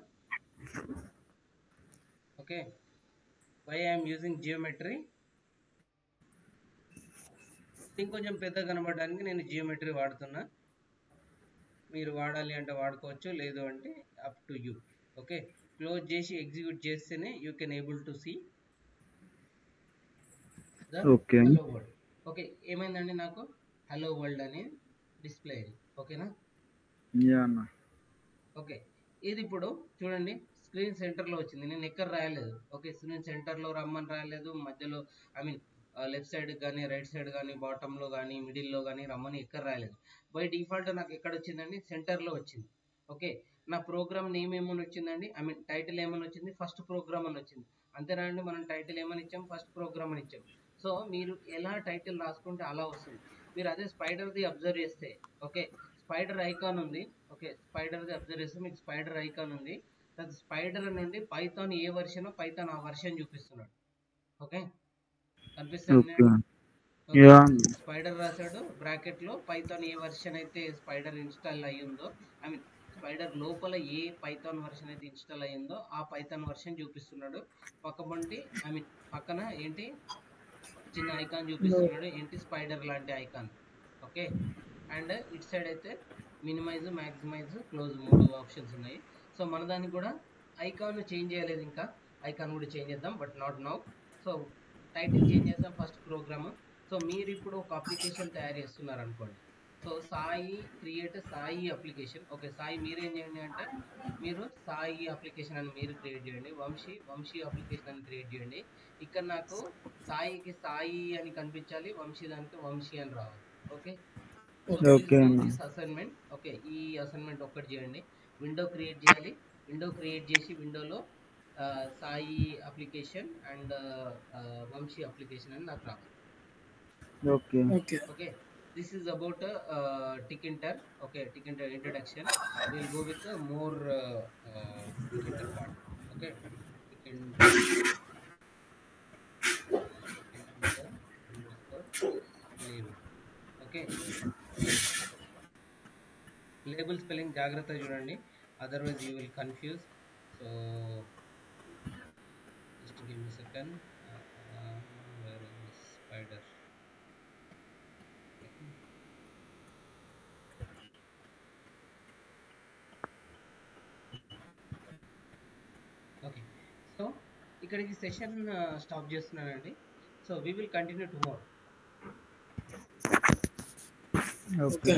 Okay, why I'm using geometry, ఇంకొంచెం పెద్ద కనబడడానికి నేను జియోమెట్రీ వాడుతున్నా. మీరు వాడాలి అంటే వాడుకోవచ్చు, లేదు అంటే up to you. Okay, close చేసి ఎగ్జిక్యూట్ చేస్తేనే you can able to see the hello world. Okay, ఏమైందండి, నాకు హలో వరల్డ్ అని డిస్ప్లే అయింది. ఓకేనా? ఓకే, ఇది ఇప్పుడు చూడండి స్క్రీన్ సెంటర్లో వచ్చింది, నేను ఎక్కడ రాయలేదు. ఓకే, స్క్రీన్ సెంటర్లో రమ్మని రాయలేదు, మధ్యలో లెఫ్ట్ సైడ్ కానీ రైట్ సైడ్ కానీ బాటంలో కానీ మిడిల్లో కానీ రమ్మని ఎక్కడ రాయలేదు. బై డిఫాల్ట్ నాకు ఎక్కడ వచ్చిందండి, సెంటర్లో వచ్చింది. ఓకే, నా ప్రోగ్రామ్ నేమ్ ఏమని వచ్చిందండి, టైటిల్ ఏమని వచ్చింది, ఫస్ట్ ప్రోగ్రామ్ అని వచ్చింది. అంతేనా అండి, మనం టైటిల్ ఏమని ఇచ్చాం, ఫస్ట్ ప్రోగ్రామ్ అని ఇచ్చాం. సో మీరు ఎలా టైటిల్ రాసుకుంటే అలా వస్తుంది. మీరు అదే స్పైడర్ది అబ్జర్వ్ చేస్తే, ఓకే, స్పైడర్ ఐకాన్ ఉంది. ఓకే, స్పైడర్ది అబ్జర్వ్ చేస్తే మీకు స్పైడర్ ఐకాన్ ఉంది. స్పైడర్ నుండి పైథాన్ ఏ వర్షన్, పైథాన్ ఆ వర్షన్ చూపిస్తున్నాడు. ఓకే, కనిపిస్తుంది. స్పైడర్ రాశాడు బ్రాకెట్ లో, పైథాన్ ఏ వర్షన్ అయితే స్పైడర్ ఇన్స్టాల్ అయ్యిందో, స్పైడర్ లోపల ఏ పైథాన్ వర్షన్ అయితే ఇన్స్టాల్ అయ్యిందో ఆ పైథాన్ వర్షన్ చూపిస్తున్నాడు. పక్కన ఏంటి చిన్న ఐకాన్ చూపిస్తున్నాడు, ఏంటి స్పైడర్ లాంటి icon. Okay, and it side అయితే మినిమైజ్, మ్యాక్సిమైజ్, క్లోజ్ 3 ఆప్షన్స్ ఉన్నాయి. సో మన దానికి కూడా ఐకాన్ చేంజ్ చేయలేదు, ఇంకా ఐకాన్ కూడా చేంజ్ చేద్దాం, but not now. So title change చేద్దాం, ఫస్ట్ ప్రోగ్రామ్. సో మీరు ఇప్పుడు ఒక అప్లికేషన్ తయారు చేస్తున్నారు అనుకోండి. So Sai create Sai application. Okay, Sai మీరేం చేయండి అంటే మీరు సాయి అప్లికేషన్ అని మీరు క్రియేట్ చేయండి, వంశీ అప్లికేషన్ అని క్రియేట్ చేయండి. ఇక్కడ నాకు సాయికి సాయి అని కనిపించాలి, వంశీ దానికి వంశీ అని రావాలి. Okay, assignment. ఓకే, ఈ అసైన్మెంట్ ఒక్కటి చేయండి. విండో క్రియేట్ చేయాలి, విండో క్రియేట్ చేసి విండోలో Sai application and Vamsi application అని నాకు రావాలి. Okay, this is about Tkinter. Okay, Tkinter introduction. We'll go with more Tkinter part. Okay, Tkinter label. Okay, label spelling జాగ్రత్త చూడండి, otherwise you will confuse. So just give me a second. Where is this spider? Okay, so ఇక్కడికి session stop చేస్తున్నానండి. So we will continue tomorrow. Okay,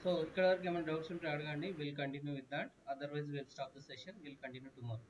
so ఇక్కడ వరకు ఏమైనా doubts ఉంటే అడగండి, will continue with that, otherwise will stop the session, will continue tomorrow.